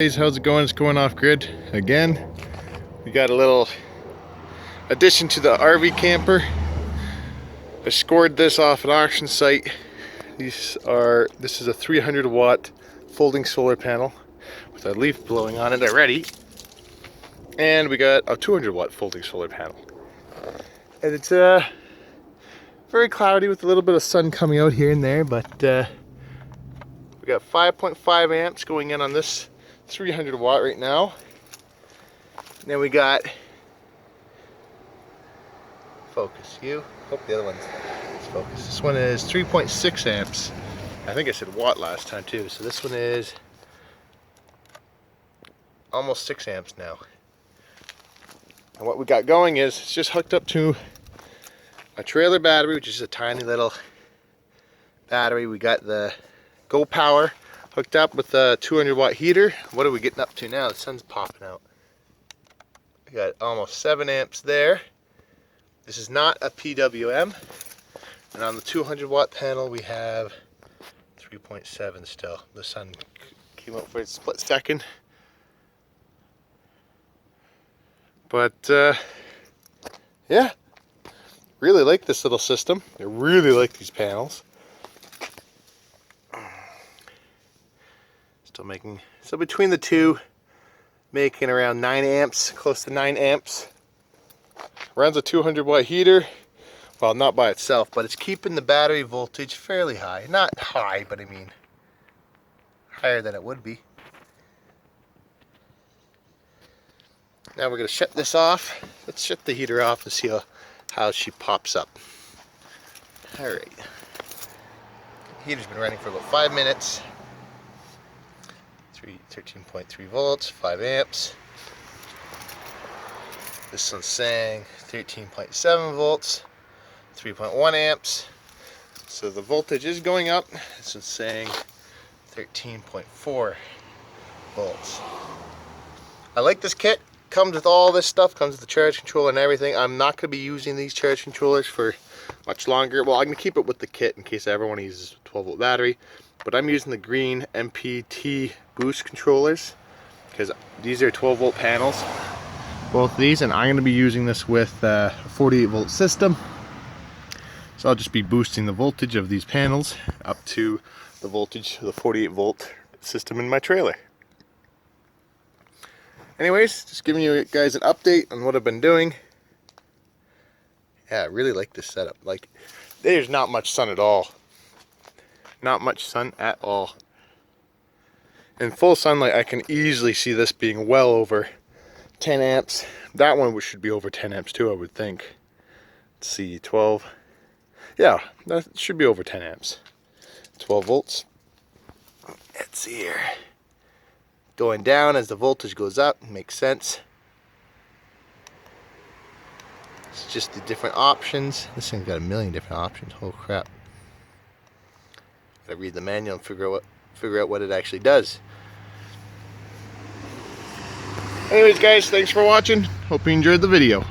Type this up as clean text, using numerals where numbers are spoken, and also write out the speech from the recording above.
How's it going? It's going off grid again. We got a little addition to the RV camper. I scored this off an auction site. This is a 300 watt folding solar panel with a leaf blowing on it already. And we got a 200 watt folding solar panel. And it's very cloudy with a little bit of sun coming out here and there, but we got 5.5 amps going in on this 300 watt right now. And then we got focus you. Oh, the other one's focus. This one is 3.6 amps. I think I said watt last time too. So this one is almost 6 amps now. And what we got going is it's just hooked up to a trailer battery, which is a tiny little battery. We got the Go Power hooked up with a 200 watt heater. What are we getting up to now? The sun's popping out. We got almost 7 amps there. This is not a PWM. And on the 200 watt panel we have 3.7 still. The sun came up for a split second. But yeah, really like this little system. I really like these panels. Still making, so between the two, making around 9 amps, close to 9 amps. Runs a 200 watt heater. Well, not by itself, but it's keeping the battery voltage fairly high. Not high, but I mean higher than it would be. Now we're going to shut this off. Let's shut the heater off and see how she pops up. Alright. Heater's been running for about 5 minutes. 13.3 volts, 5 amps. This one's saying 13.7 volts, 3.1 amps. So the voltage is going up. This one's saying 13.4 volts. I like this kit. Comes with all this stuff, comes with the charge controller and everything. I'm not going to be using these charge controllers for much longer. Well, I'm going to keep it with the kit in case I ever want to use a 12 volt battery. But I'm using the green MPT boost controllers because these are 12 volt panels, both these, and I'm going to be using this with a 48 volt system. So I'll just be boosting the voltage of these panels up to the voltage of the 48 volt system in my trailer. Anyways, just giving you guys an update on what I've been doing. Yeah, I really like this setup. Like, there's not much sun at all. Not much sun at all. In full sunlight, I can easily see this being well over 10 amps. That one should be over 10 amps too, I would think. Let's see, 12. Yeah, that should be over 10 amps. 12 volts. Let's see here. Going down as the voltage goes up, makes sense. It's just the different options. This thing's got a million different options. Oh crap. Gotta read the manual and figure out what it actually does. Anyways guys, thanks for watching. Hope you enjoyed the video.